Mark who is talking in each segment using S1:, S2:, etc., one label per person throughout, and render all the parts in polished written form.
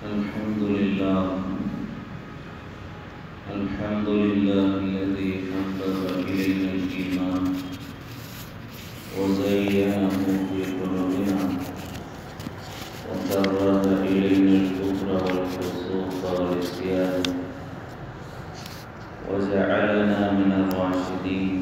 S1: الحمد لله الذي حبب إلينا الإيمان وزينه في قلوبنا وكره إلينا الكفر والفسوق والعصيان وجعلنا من الراشدين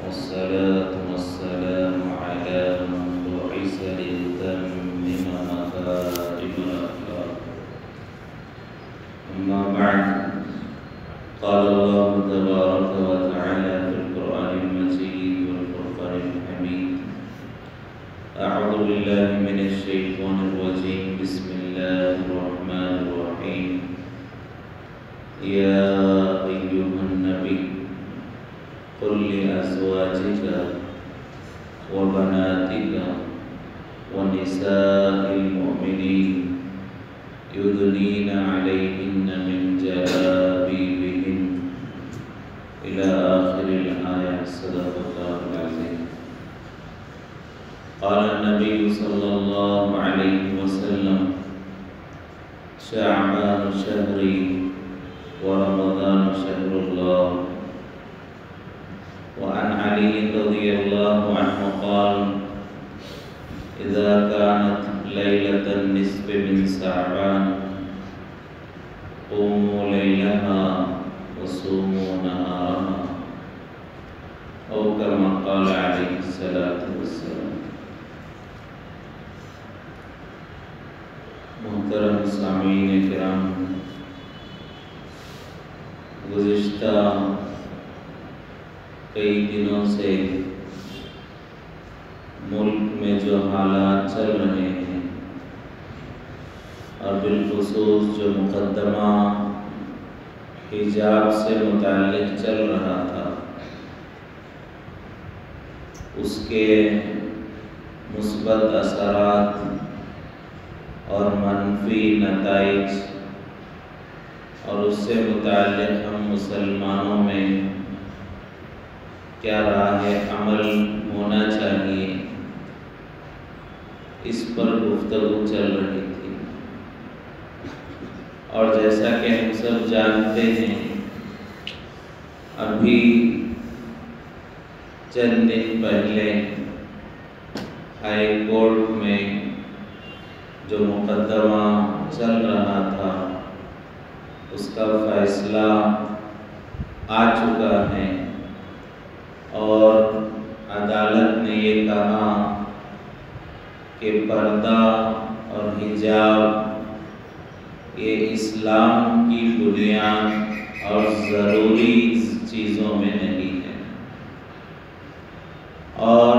S1: والصلاة والسلام على من بعث ليتمم مكارم الأخلاق. أما بعد، قال الله تبارك وتعالى في القرآن المجيد والفرقان الحميد: أعوذ بالله من الشيطان الرجيم. بسم الله الرحمن الرحيم. يا أيها النبي قل لأزواجك وبناتك ونساء المؤمنين يدنين عليهن من جلابيبهن إلى آخر الآية. صدق الله العظيم. قال النبي صلى الله عليه وسلم: شعبان شهري ورمضان شهر الله. وعن علي رضي الله عنه قال: إذا كانت ليلة النصف من شعبان قوموا ليلها وصوموا نهارها، أو كما قال عليه الصلاة والسلام. محترم سامعین کرام، گزشتہ کئی دنوں سے ملک میں جو حالات چل رہے ہیں اور بالخصوص جو مقدمہ حجاب سے متعلق چل رہا تھا، اس کے مثبت اثرات اور منفی نتائج اور اس سے متعلق ہم مسلمانوں میں کیا راہ عمل ہونا چاہیے، اس پر گفتگو چل رہی تھی. اور جیسا کہ ہم سب جانتے ہیں، ابھی چند دن پہلے ہائی کورٹ میں جو مقدمہ چل رہا تھا، اس کا فیصلہ آ چکا ہے اور عدالت نے یہ کہا کہ پردہ اور حجاب یہ اسلام کی بنیاد اور ضروری چیزوں میں نہیں ہے، اور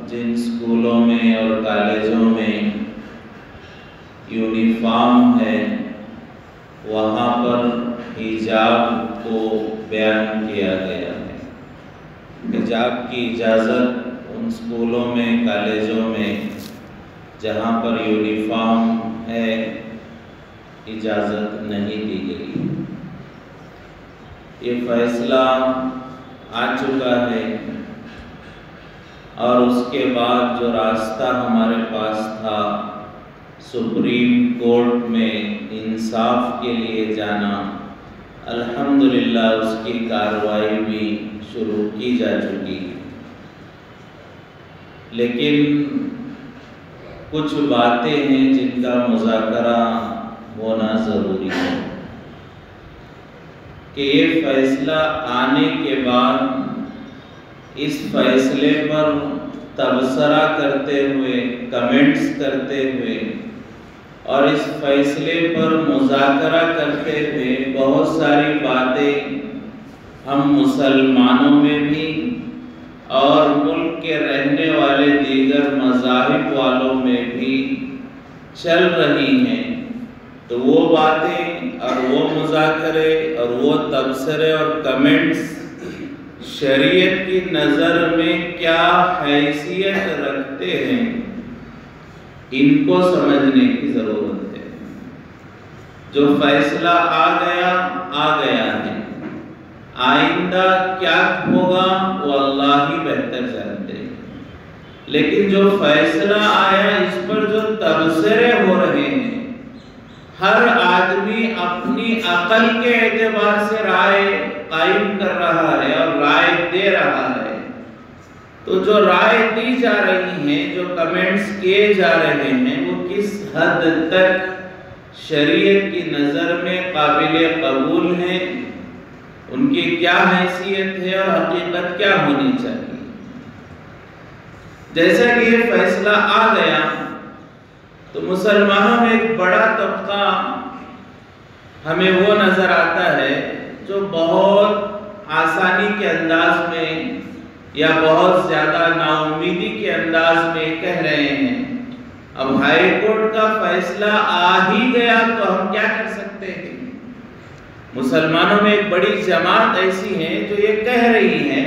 S1: جن اسکولوں میں اور کالجوں میں یونیفارم ہے، وہاں پر حجاب کو بیان کیا گیا ہے. حجاب کی اجازت ان اسکولوں میں، کالجوں میں جہاں پر یونیفارم ہے اجازت نہیں دی گئی. یہ فیصلہ آ چکا ہے، اور اس کے بعد جو راستہ ہمارے پاس تھا سپریم کورٹ میں انصاف کے لیے جانا، الحمدللہ اس کی کارروائی بھی شروع کی جا چکی ہے. لیکن کچھ باتیں ہیں جن کا مذاکرہ ہونا ضروری ہے کہ یہ فیصلہ آنے کے بعد اس فیصلے پر تبصرہ کرتے ہوئے، کمنٹس کرتے ہوئے اور اس فیصلے پر مذاکرہ کرتے ہوئے بہت ساری باتیں ہم مسلمانوں میں بھی اور ملک کے رہنے والے دیگر مذاہب والوں میں بھی چل رہی ہیں. تو وہ باتیں اور وہ مذاکرے اور وہ تبصرے اور کمنٹس شریعت کی نظر میں کیا حیثیت رکھتے ہیں، ان کو سمجھنے کی ضرورت ہے. جو فیصلہ آ گیا ہے، آئندہ کیا ہوگا وہ اللہ ہی بہتر جانتے ہیں. لیکن جو فیصلہ آیا، اس پر جو تبصرے ہو رہے ہیں، ہر آدمی اپنی عقل کے اعتبار سے رائے قائم کر رہا ہے اور رائے دے رہا ہے، تو جو رائے دی جا رہی ہیں، جو کمنٹس کیے جا رہے ہیں، وہ کس حد تک شریعت کی نظر میں قابل قبول ہیں، ان کی کیا حیثیت ہے اور حقیقت کیا ہونی چاہیے۔ جیسا کہ یہ فیصلہ آ گیا تو مسلمانوں میں ایک بڑا طبقہ ہمیں وہ نظر آتا ہے جو بہت آسانی کے انداز میں یا بہت زیادہ نا امیدی کے انداز میں کہہ رہے ہیں اب ہائی کورٹ کا فیصلہ آ ہی گیا تو ہم کیا کر سکتے ہیں۔ مسلمانوں میں ایک بڑی جماعت ایسی ہے جو یہ کہہ رہی ہے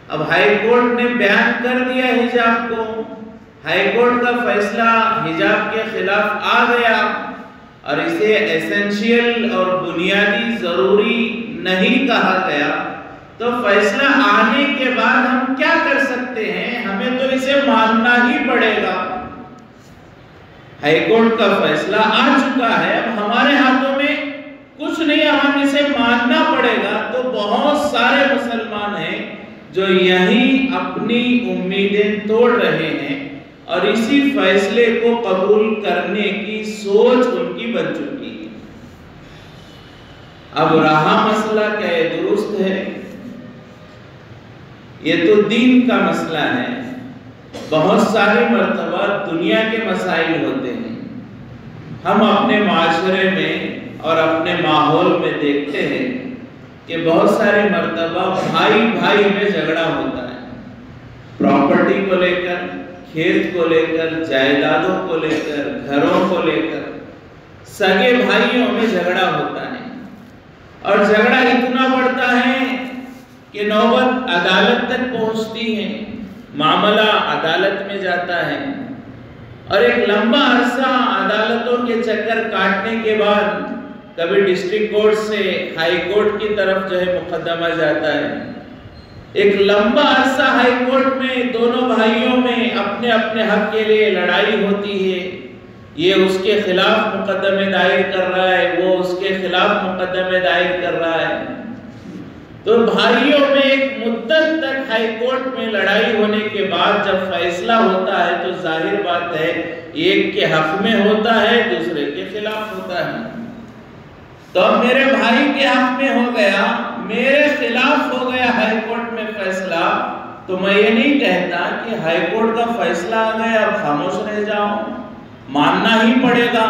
S1: اب ہائی کورٹ نے بیان کر دیا حجاب کو، ہائی کورٹ کا فیصلہ حجاب کے خلاف آ گیا اور اسے ایسنشیل اور بنیادی ضروری نہیں کہا گیا، تو فیصلہ آنے کے بعد ہم کیا کر سکتے ہیں؟ ہمیں تو اسے ماننا ہی پڑے گا۔ ہائی کورٹ کا فیصلہ آ چکا ہے، اب ہمارے ہاتھوں میں کچھ نہیں، ہم اسے ماننا پڑے گا۔ تو بہت سارے مسلمان ہیں جو یہیں اپنی امیدیں توڑ رہے ہیں اور اسی فیصلے کو قبول کرنے کی سوچ ان کی بن چکی ہے۔ اب رہا مسئلہ کیا یہ درست ہے؟ یہ تو دین کا مسئلہ ہے۔ بہت ساری مرتبہ دنیا کے مسائل ہوتے ہیں، ہم اپنے معاشرے میں اور اپنے ماحول میں دیکھتے ہیں کہ بہت ساری مرتبہ بھائی بھائی میں جھگڑا ہوتا ہے، پراپرٹی کو لے کر، کھیت کو لے کر، جائیدادوں کو لے کر، گھروں کو لے کر، سگے بھائیوں میں جھگڑا ہوتا ہے اور جھگڑا اتنا بڑھتا ہے کہ نوبت عدالت تک پہنچتی ہے، معاملہ عدالت میں جاتا ہے اور ایک لمبا عرصہ عدالتوں کے چکر کاٹنے کے بعد کبھی ڈسٹرکٹ کورٹ سے ہائی کورٹ کی طرف جو ہے مقدمہ جاتا ہے۔ ایک لمبا عرصہ ہائی کورٹ میں دونوں بھائیوں میں اپنے اپنے حق کے لیے لڑائی ہوتی ہے، یہ اس کے خلاف مقدمے دائر کر رہا ہے، وہ اس کے خلاف مقدمے دائر کر رہا ہے۔ تو بھائیوں میں ایک مدت تک ہائی کورٹ میں لڑائی ہونے کے بعد جب فیصلہ ہوتا ہے تو ظاہر بات ہے ایک کے حق میں ہوتا ہے، دوسرے کے خلاف ہوتا ہے۔ تو اب میرے بھائی کے حق میں ہو گیا، میرے خلاف ہو گیا ہائی کورٹ میں فیصلہ، تو میں یہ نہیں کہتا کہ ہائی کورٹ کا فیصلہ آ گیا اب خاموش رہ جاؤ، ماننا ہی پڑے گا۔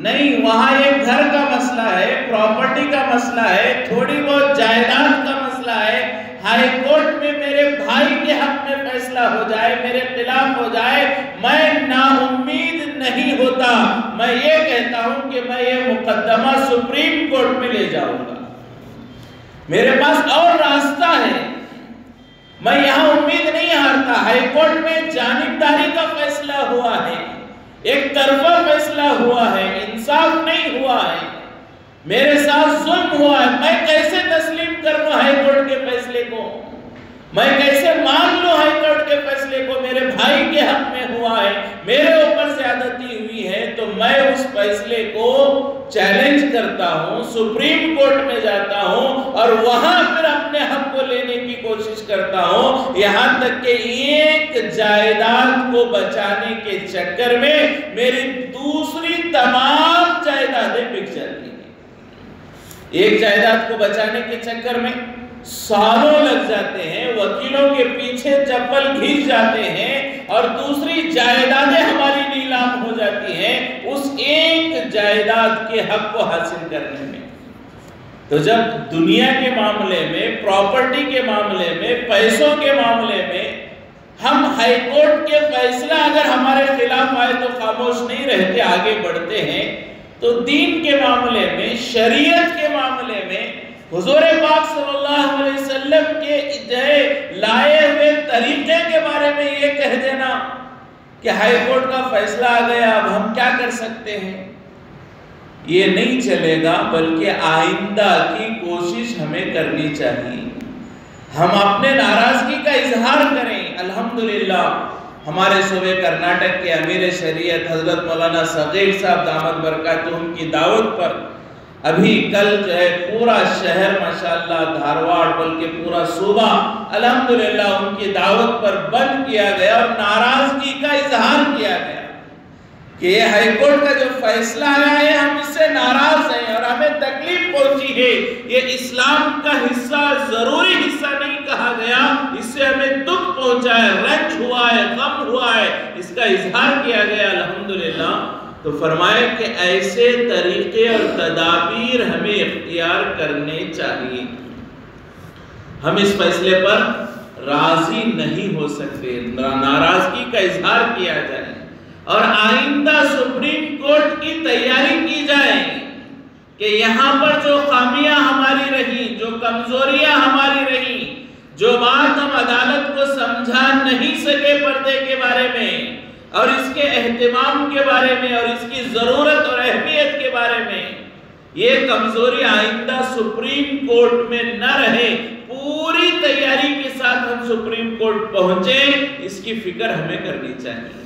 S1: نہیں، وہاں ایک گھر کا مسئلہ ہے، پراپرٹی کا مسئلہ ہے، تھوڑی بہت جائیداد کا مسئلہ ہے، ہائی کورٹ میں میرے بھائی کے حق میں فیصلہ ہو جائے، میرے خلاف ہو جائے، میں نا امید نہیں ہوتا، میں یہ کہتا ہوں کہ میں یہ مقدمہ سپریم کورٹ میں لے جاؤں گا، میرے پاس اور راستہ ہے، میں یہاں امید نہیں ہارتا۔ ہائی کورٹ میں جانبداری کا فیصلہ ہوا ہے، ایک طرفہ فیصلہ ہوا ہے، انصاف نہیں ہوا ہے، میرے ساتھ ظلم ہوا ہے، میں کیسے تسلیم کر لوں ہائی کورٹ کے فیصلے کو؟ میں کیسے مان لوں ہائی کورٹ کے فیصلے کو؟ میرے بھائی کے حق میں ہوا ہے، میرے اوپر زیادتی ہوئی ہے، تو میں اس فیصلے کو چیلنج کرتا ہوں، سپریم کورٹ میں جاتا ہوں اور وہاں پھر اپنے حق کو لینے کی کوشش کرتا ہوں، یہاں تک کہ ایک جائیداد کو بچانے کے چکر میں میری دوسری تمام جائیدادیں بک جاتی ہیں۔ ایک جائیداد کو بچانے کے چکر میں سالوں لگ جاتے ہیں، وکیلوں کے پیچھے چپل گھس جاتے ہیں اور دوسری جائیدادیں ہماری نیلام ہو جاتی ہیں اس ایک جائیداد کے حق کو حاصل کرنے میں۔ تو جب دنیا کے معاملے میں، پراپرٹی کے معاملے میں، پیسوں کے معاملے میں ہم ہائی کورٹ کے فیصلہ اگر ہمارے خلاف آئے تو خاموش نہیں رہتے، آگے بڑھتے ہیں، تو دین کے معاملے میں، شریعت کے معاملے میں حضور پاک صلی اللہ علیہ وسلم کے لائے ہوئے طریقے کے بارے میں یہ کہہ دینا کہ ہائی کورٹ کا فیصلہ آ گیا اب ہم کیا کر سکتے ہیں، یہ نہیں چلے گا، بلکہ آئندہ کی کوشش ہمیں کرنی چاہیے۔ ہم اپنے ناراضگی کا اظہار کریں، الحمدللہ ہمارے صوبے کرناٹک کے امیر شریعت حضرت مولانا صغیر صاحب دامت برکاتہم کی دعوت پر ابھی کل جو ہے پورا شہر ماشاءاللہ دھارواڑ بلکہ پورا صوبہ الحمدللہ ان کی دعوت پر بند کیا گیا اور ناراضگی کا اظہار کیا گیا کہ یہ ہائی کورٹ کا جو فیصلہ آیا ہے ہم اس سے ناراض ہیں اور ہمیں تکلیف پہنچی ہے، یہ اسلام کا حصہ ضروری حصہ نہیں کہا گیا، اس سے ہمیں دکھ پہنچا ہے، رنج ہوا ہے، غم ہوا ہے، اس کا اظہار کیا گیا الحمدللہ۔ تو فرمائے کہ ایسے طریقے اور تدابیر ہمیں اختیار کرنے چاہیے، ہم اس فیصلے پر راضی نہیں ہو سکتے، ناراضگی کا اظہار کیا جائے اور آئندہ سپریم کورٹ کی تیاری کی جائے کہ یہاں پر جو خامیاں ہماری رہی، جو کمزوریاں ہماری رہی، جو بات ہم عدالت کو سمجھا نہیں سکے پردے کے بارے میں اور اس کے اہتمام کے بارے میں اور اس کی ضرورت اور اہمیت کے بارے میں، یہ کمزوری آئندہ سپریم کورٹ میں نہ رہے، پوری تیاری کے ساتھ ہم سپریم کورٹ پہنچیں، اس کی فکر ہمیں کرنی چاہیے۔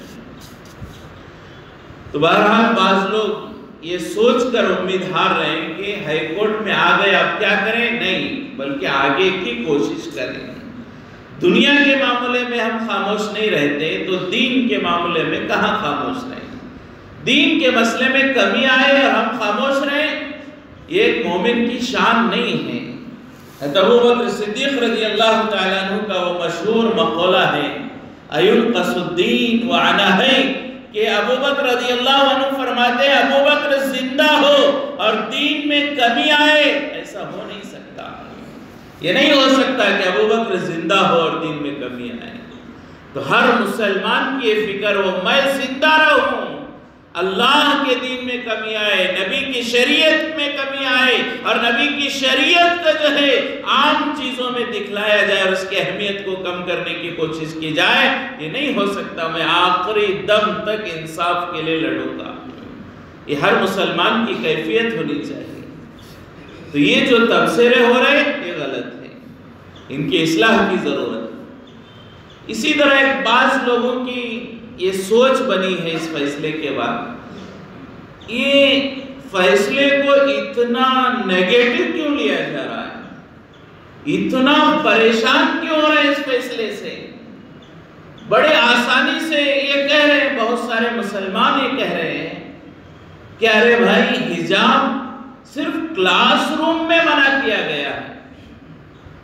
S1: تو بہرحال بعض لوگ یہ سوچ کر امید ہار رہے ہیں کہ ہائی کورٹ میں آ گئے اب کیا کریں، نہیں بلکہ آگے کی کوشش کریں۔ دنیا کے معاملے میں ہم خاموش نہیں رہتے تو دین کے معاملے میں کہاں خاموش رہیں؟ دین کے مسئلے میں کمی آئے اور ہم خاموش رہیں، یہ ایک مومن کی شان نہیں ہے۔ حضرت ابو بکر صدیق رضی اللہ تعالیٰ عنہ کا وہ مشہور مقولہ ہے ایُنقص الدین وعناہی، کہ ابو بکر رضی اللہ عنہ فرماتے ہیں ابو بکر زندہ ہو اور دین میں کمی آئے، ایسا ہو نہیں سکتا، یہ نہیں ہو سکتا کہ ابو بکر زندہ ہو اور دین میں کمی آئے۔ تو ہر مسلمان کی فکر ہو میں زندہ رہوں، اللہ کے دین میں کمی آئے، نبی کی شریعت میں کمی آئے اور نبی کی شریعت کا جو ہے عام چیزوں میں دکھلایا جائے اور اس کی اہمیت کو کم کرنے کی کوشش کی جائے، یہ نہیں ہو سکتا۔ میں آخری دم تک انصاف کے لیے لڑوں گا، یہ ہر مسلمان کی کیفیت ہونی چاہیے۔ تو یہ جو تبصرے ہو رہے ہیں یہ غلط ہے، ان کی اصلاح کی ضرورت ہے۔ اسی طرح ایک بعض لوگوں کی یہ سوچ بنی ہے اس فیصلے کے بعد، یہ فیصلے کو اتنا نیگیٹو کیوں لیا جا رہا ہے، اتنا پریشان کیوں ہو رہے ہیں اس فیصلے سے؟ بڑے آسانی سے یہ کہہ رہے ہیں، بہت سارے مسلمان یہ کہہ رہے ہیں کہ ارے بھائی حجاب صرف کلاس روم میں منع کیا گیا ہے،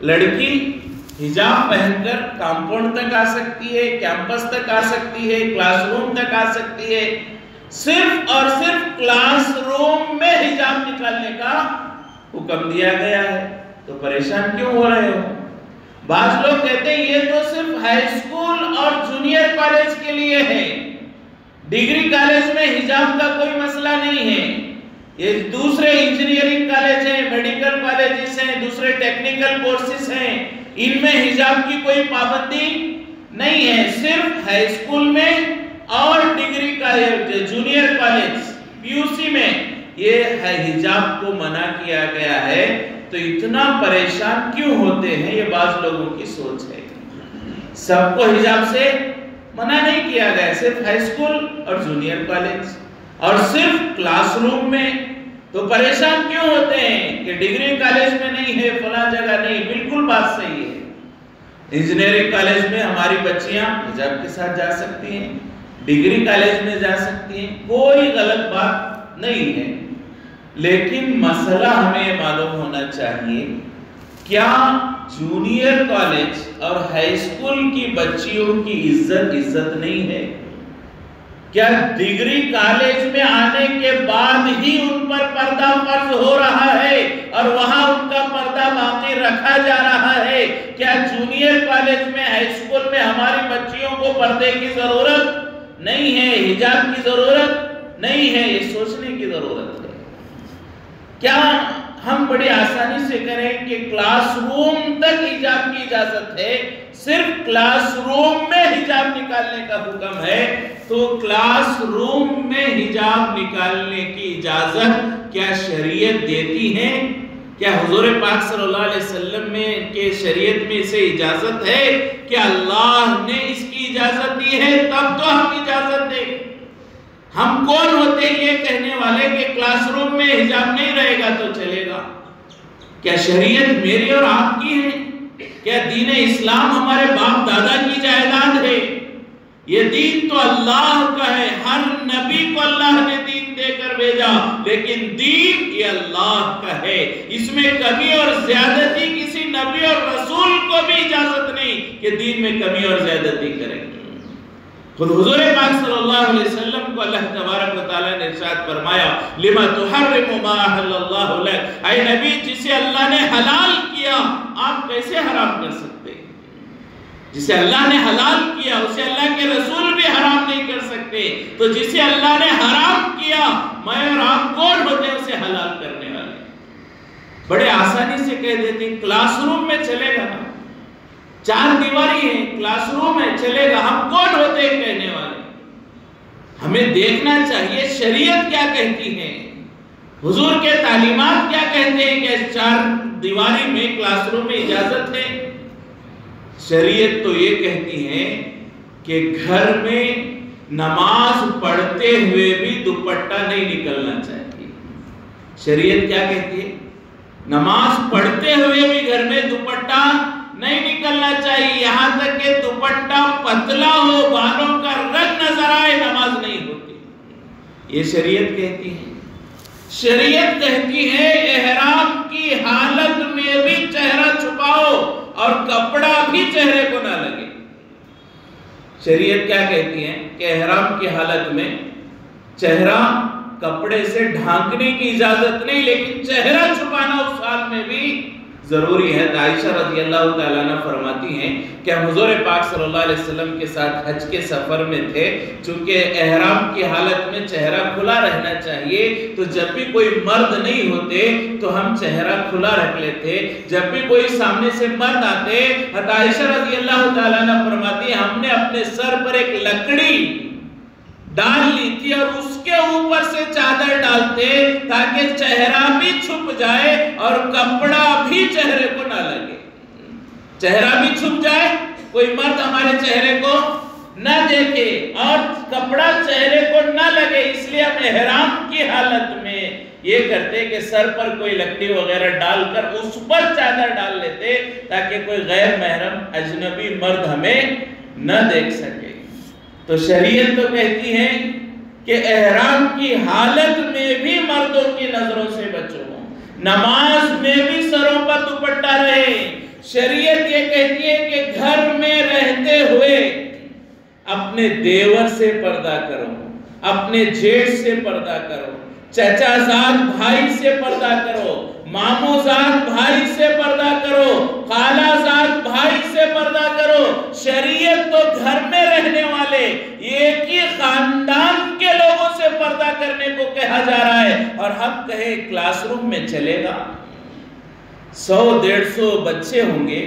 S1: لڑکی حجاب پہن کر کمپاؤنڈ تک آ سکتی ہے، کیمپس تک آ سکتی ہے، کلاس روم تک آ سکتی ہے، صرف اور صرف کلاس روم میں حجاب نکالنے کا حکم دیا گیا ہے، تو پریشان کیوں ہو رہے ہو؟ بعض لوگ کہتے ہیں یہ تو صرف ہائی اسکول اور جونیئر کالج کے لیے ہے، ڈگری کالج میں حجاب کا کوئی مسئلہ نہیں ہے، یہ دوسرے انجینئرنگ کالج ہیں، میڈیکل کالجز ہیں، دوسرے ٹیکنیکل کورسز ہیں، ان میں حجاب کی کوئی پابندی نہیں ہے، صرف ہائی اسکول میں اور degree college junior college P U C میں یہ حجاب کو منع کیا گیا ہے۔ تو اتنا پریشان کیوں ہوتے ہیں، یہ بعض لوگوں کی سوچ ہے۔ سب کو حجاب سے منع نہیں کیا گیا، صرف ہائی اسکول اور جونیئر کالج اور صرف کلاس روم میں، تو پریشان کیوں ہوتے ہیں کہ ڈگری کالج میں نہیں ہے، فلاں جگہ نہیں؟ بالکل بات صحیح ہے، انجینئرنگ کالج میں ہماری بچیاں حجاب کے ساتھ جا سکتی ہیں، ڈگری کالج میں جا سکتی ہیں، کوئی غلط بات نہیں ہے، لیکن مسئلہ ہمیں یہ معلوم ہونا چاہیے کیا جونیئر کالج اور ہائی اسکول کی بچیوں کی عزت نہیں ہے؟ کیا ڈگری کالج میں آنے کے بعد ہی ان پر پردہ فرض ہو رہا ہے اور وہاں ان کا پردہ باقی رکھا جا رہا ہے؟ کیا جونیئر کالج میں ہائی اسکول میں ہماری بچیوں کو پردے کی ضرورت نہیں ہے، حجاب کی ضرورت نہیں ہے؟ یہ سوچنے کی ضرورت ہے۔ کیا ہم بڑی آسانی سے کریں کہ کلاس روم تک حجاب کی اجازت ہے، صرف کلاس روم میں حجاب نکالنے کا حکم ہے، تو کلاس روم میں حجاب نکالنے کی اجازت کیا شریعت دیتی ہے؟ کیا حضور پاک صلی اللہ علیہ وسلم میں کے شریعت میں اسے اجازت ہے کہ اللہ نے اس کی اجازت دی ہے تب تو ہم اجازت دیں؟ ہم کون ہوتے ہیں یہ کہنے والے کہ کلاس روم میں حجاب نہیں رہے گا تو چلے گا؟ کیا شریعت میری اور آپ کی ہے؟ کیا دین اسلام ہمارے باپ دادا کی جائیداد ہے؟ یہ دین تو اللہ کا ہے، ہر نبی کو اللہ نے دین دے کر بھیجا، لیکن دین یہ اللہ کا ہے، اس میں کمی اور زیادتی کسی نبی اور رسول کو بھی اجازت نہیں کہ دین میں کمی اور زیادتی کریں۔ خود حضور پاک صلی اللہ علیہ وسلم کو اللہ تبارک و تعالیٰ نے ارشاد فرمایا لما تحرم ما احل اللہ لک، اے نبی جسے اللہ نے حلال کیا آپ کیسے حرام کر سکتے؟ جسے اللہ نے حلال کیا اسے اللہ کے رسول بھی حرام نہیں کر سکتے، تو جسے اللہ نے حرام کیا میں اور آپ کون ہوتے ہیں اسے حلال کرنے والے؟ بڑے آسانی سے کہہ دیتے ہیں کلاس روم میں چلے گا نا، چار دیواری ہے، کلاس روم ہے چلے گا، ہم کون ہوتے ہیں کہنے والے؟ ہمیں دیکھنا چاہیے شریعت کیا کہتی ہے، حضور کے تعلیمات کیا کہتے ہیں کہ چار دیواری میں کلاس روم میں اجازت ہے؟ شریعت تو یہ کہتی ہے کہ گھر میں نماز پڑھتے ہوئے بھی دوپٹہ نہیں نکلنا چاہیے۔ شریعت کیا کہتی ہے؟ نماز پڑھتے ہوئے بھی گھر میں دوپٹہ نہیں نکلنا چاہیے، یہاں تک کہ دوپٹہ پتلا ہو بالوں کا رنگ نظر آئے نماز نہیں ہوتی، یہ شریعت کہتی ہے۔ شریعت کہتی ہے احرام کی حالت میں بھی چہرہ چھپاؤ اور کپڑا بھی چہرے کو نہ لگے۔ شریعت کیا کہتی ہے کہ احرام کی حالت میں چہرہ کپڑے سے ڈھانکنے کی اجازت نہیں، لیکن چہرہ چھپانا اس حال میں بھی ضروری ہے۔ عائشہ رضی اللہ تعالیٰ عنہ فرماتی ہیں کہ ہم حضور پاک صلی اللہ علیہ وسلم کے ساتھ حج کے سفر میں تھے، چونکہ احرام کی حالت میں چہرہ کھلا رہنا چاہیے، تو جب بھی کوئی مرد نہیں ہوتے تو ہم چہرہ کھلا رکھ لیتے، جب بھی کوئی سامنے سے مرد آتے عائشہ رضی اللہ تعالیٰ عنہ فرماتی ہیں ہم نے اپنے سر پر ایک لکڑی ڈال لی تھی اور اس کے اوپر سے چادر ڈالتے تاکہ چہرہ بھی چھپ جائے اور کپڑا بھی چہرے کو نہ لگے، چہرہ بھی چھپ جائے، کوئی مرد ہمارے چہرے کو نہ دیکھے اور کپڑا چہرے کو نہ لگے، اس لیے ہم احرام کی حالت میں یہ کرتے کہ سر پر کوئی لکڑی وغیرہ ڈال کر اس پر چادر ڈال لیتے تاکہ کوئی غیر محرم اجنبی مرد ہمیں نہ دیکھ سکے۔ تو شریعت تو کہتی ہے کہ احرام کی حالت میں بھی مردوں کی نظروں سے بچو، نماز میں بھی سروں پر دوپٹہ رہے۔ شریعت یہ کہتی ہے کہ گھر میں رہتے ہوئے اپنے دیور سے پردہ کرو، اپنے جیٹھ سے پردہ کرو، چچا زاد بھائی سے پردہ کرو، مامو زاد بھائی سے پردہ کرو، خالہ زاد بھائی سے پردہ کرو۔ شریعت تو گھر میں رہنے والے ایک ہی خاندان کے لوگوں سے پردہ کرنے کو کہا جا رہا ہے، اور ہم کہیں کلاس روم میں چلے گا؟ 100-150 بچے ہوں گے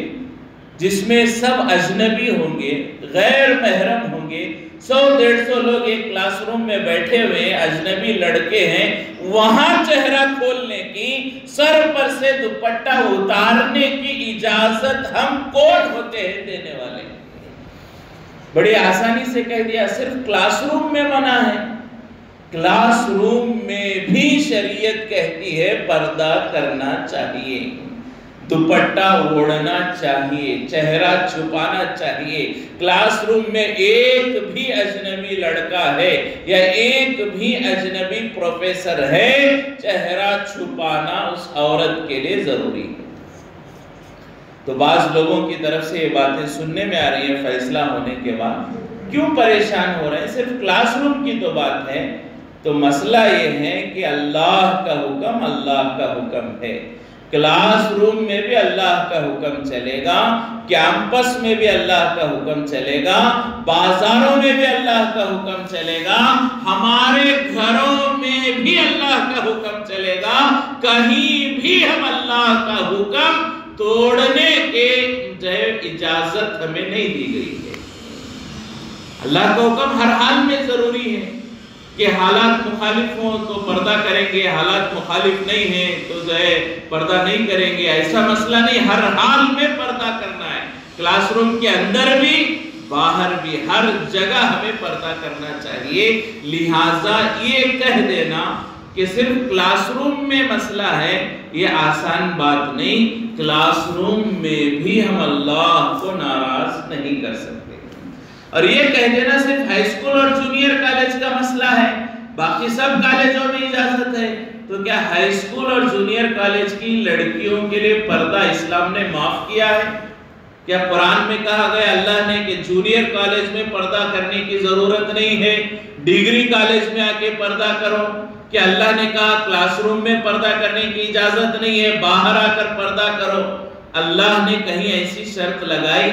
S1: جس میں سب اجنبی ہوں گے، غیر محرم ہوں گے، 100-150 لوگ ایک کلاس روم میں بیٹھے ہوئے اجنبی لڑکے ہیں، وہاں چہرہ کھولنے کی، سر پر سے دوپٹہ اتارنے کی اجازت ہم کون ہوتے ہیں دینے والے؟ بڑی آسانی سے کہہ دیا صرف کلاس روم میں منع ہے، کلاس روم میں بھی شریعت کہتی ہے پردہ کرنا چاہیے، دوپٹہ اوڑھنا چاہیے، چہرہ چھپانا چاہیے۔ کلاس روم میں ایک بھی اجنبی لڑکا ہے یا ایک بھی اجنبی پروفیسر ہے، چہرہ چھپانا اس عورت کے لیے ضروری ہے۔ تو بعض لوگوں کی طرف سے یہ باتیں سننے میں آ رہی ہیں فیصلہ ہونے کے بعد، کیوں پریشان ہو رہے ہیں؟ صرف کلاس روم کی تو بات ہے، تو مسئلہ یہ ہے کہ اللہ کا حکم اللہ کا حکم ہے، کلاس روم میں بھی اللہ کا حکم چلے گا، کیمپس میں بھی اللہ کا حکم چلے گا، بازاروں میں بھی اللہ کا حکم چلے گا، ہمارے گھروں میں بھی اللہ کا حکم چلے گا، کہیں بھی ہم اللہ کا حکم توڑنے کے اجازت ہمیں نہیں دی گئی ہے۔ اللہ کا حکم ہر حال میں ضروری ہے، کہ حالات مخالف ہوں تو پردہ کریں گے، حالات مخالف نہیں ہیں تو جو ہے پردہ نہیں کریں گے، ایسا مسئلہ نہیں، ہر حال میں پردہ کرنا ہے، کلاس روم کے اندر بھی باہر بھی ہر جگہ ہمیں پردہ کرنا چاہیے۔ لہٰذا یہ کہہ دینا کہ صرف کلاس روم میں مسئلہ ہے، یہ آسان بات نہیں، کلاس روم میں بھی ہم اللہ کو ناراض نہیں کر سکتے۔ اور یہ کہہ دینا صرف ہائی اسکول اور جونیئر کالج کا مسئلہ ہے، باقی سب کالجوں میں اجازت ہے، تو کیا ہائی اسکول اور جونیئر کالج کی لڑکیوں کے لیے پردہ اسلام نے معاف کیا ہے؟ کیا قرآن میں کہا گیا اللہ نے کہ جونیئر کالج میں پردہ کرنے کی ضرورت نہیں ہے، ڈگری کالج میں آ کے پردہ کرو؟ کہ اللہ نے کہا کلاس روم میں پردہ کرنے کی اجازت نہیں ہے، باہر آ کر پردہ کرو؟ اللہ نے کہیں ایسی شرط لگائی؟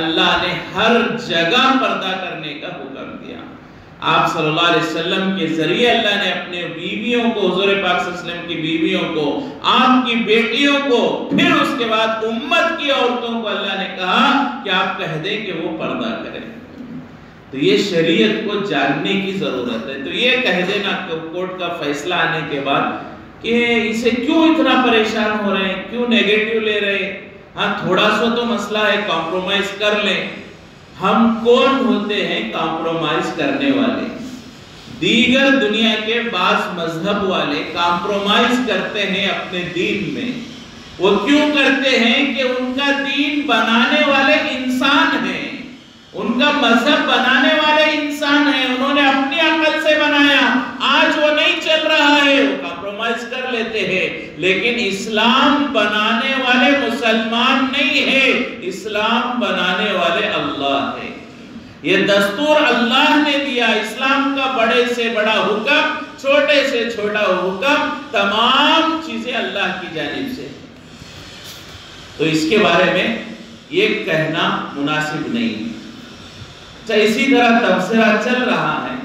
S1: اللہ نے ہر جگہ پردہ کرنے کا حکم دیا۔ آپ صلی اللہ علیہ وسلم کے ذریعے اللہ نے اپنے بیویوں کو، حضور پاک صلی اللہ علیہ وسلم کی بیویوں کو، آپ کی بیٹیوں کو، پھر اس کے بعد امت کی عورتوں کو اللہ نے کہا کہ آپ کہہ دیں کہ وہ پردہ کریں۔ تو یہ شریعت کو جاننے کی ضرورت ہے۔ تو یہ کہہ دینا کہ کورٹ کا فیصلہ آنے کے بعد کہ اسے کیوں اتنا پریشان ہو رہے ہیں، کیوں نیگیٹو لے رہے ہیں، ہاں تھوڑا سا تو مسئلہ ہے، کمپرومائز کر لیں۔ ہم کون ہوتے ہیں کمپرومائز کرنے والے؟ دیگر دنیا کے بعض مذہب والے کمپرومائز کرتے ہیں اپنے دین میں۔ وہ کیوں کرتے ہیں کہ ان کا دین بنانے والے انسان ہیں، ان کا مذہب بنانے والے انسان ہیں، انہوں نے اپنی عقل سے بنایا، آج وہ نہیں چل رہا ہے، وہ کمپرومائز کر لیتے ہیں۔ لیکن اسلام بنانے والے مسلمان نہیں ہے، اسلام بنانے والے اللہ ہے۔ یہ دستور اللہ نے دیا، اسلام کا بڑے سے بڑا حکم، چھوٹے سے چھوٹا حکم، تمام چیزیں اللہ کی جانب سے۔ تو اس کے بارے میں یہ کہنا مناسب نہیں۔ اسی طرح تبصرہ چل رہا ہے،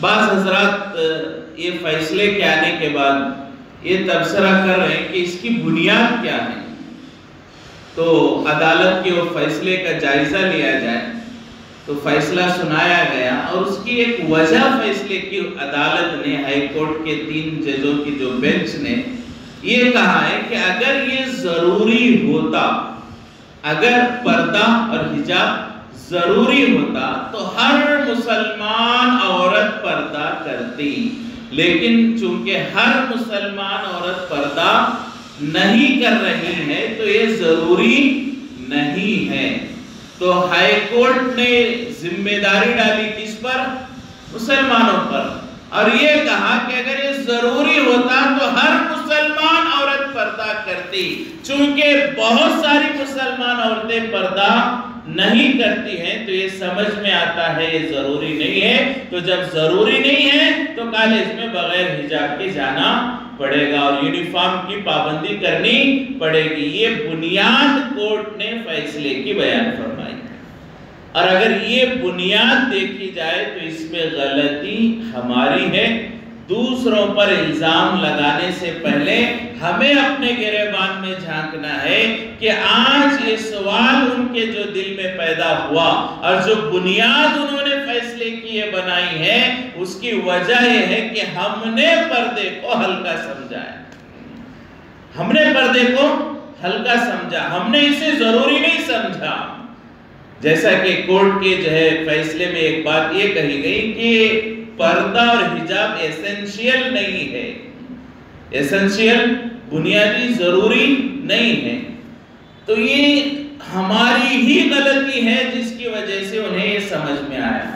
S1: بعض حضرات یہ فیصلے کے آنے کے بعد یہ تبصرہ کر رہے ہیں کہ اس کی بنیاد کیا ہے۔ تو عدالت کے وہ فیصلے کا جائزہ لیا جائے تو فیصلہ سنایا گیا، اور اس کی ایک وجہ فیصلے کی عدالت نے، ہائی کورٹ کے 3 ججوں کی جو بینچ نے یہ کہا ہے کہ اگر یہ ضروری ہوتا، اگر پردہ اور حجاب ضروری ہوتا تو ہر مسلمان عورت پردہ کرتی، لیکن چونکہ ہر مسلمان عورت پردہ نہیں کر رہی ہے تو یہ ضروری نہیں ہے۔ تو ہائی کورٹ نے ذمہ داری ڈالی کس پر؟ مسلمانوں پر، اور یہ کہا کہ اگر یہ ضروری ہوتا تو ہر مسلمان عورت پردہ کرتی، چونکہ بہت ساری مسلمان عورتیں پردہ نہیں کرتی ہیں، تو یہ سمجھ میں آتا ہے یہ ضروری نہیں ہے۔ تو جب ضروری نہیں ہے تو کالج میں بغیر حجاب کے جانا پڑے گا اور یونیفارم کی پابندی کرنی پڑے گی۔ یہ بنیاد کورٹ نے فیصلے کی بیان فرمائی، اور اگر یہ بنیاد دیکھی جائے تو اس میں غلطی ہماری ہے۔ دوسروں پر الزام لگانے سے پہلے ہمیں اپنے گریبان میں جھانکنا ہے کہ آج یہ سوال ان کے جو دل میں پیدا ہوا اور جو بنیاد انہوں نے فیصلے کی یہ بنائی ہے، اس کی وجہ یہ ہے کہ ہم نے پردے کو ہلکا سمجھا ہے، ہم نے پردے کو ہلکا سمجھا، ہم نے اسے ضروری نہیں سمجھا۔ جیسا کہ کورٹ کے جو ہے فیصلے میں ایک بات یہ کہی گئی کہ پردہ اور حجاب ایسنشیل نہیں ہے، ایسنشیل بنیادی ضروری نہیں ہے۔ تو یہ ہماری ہی غلطی ہے جس کی وجہ سے انہیں یہ سمجھ میں آیا۔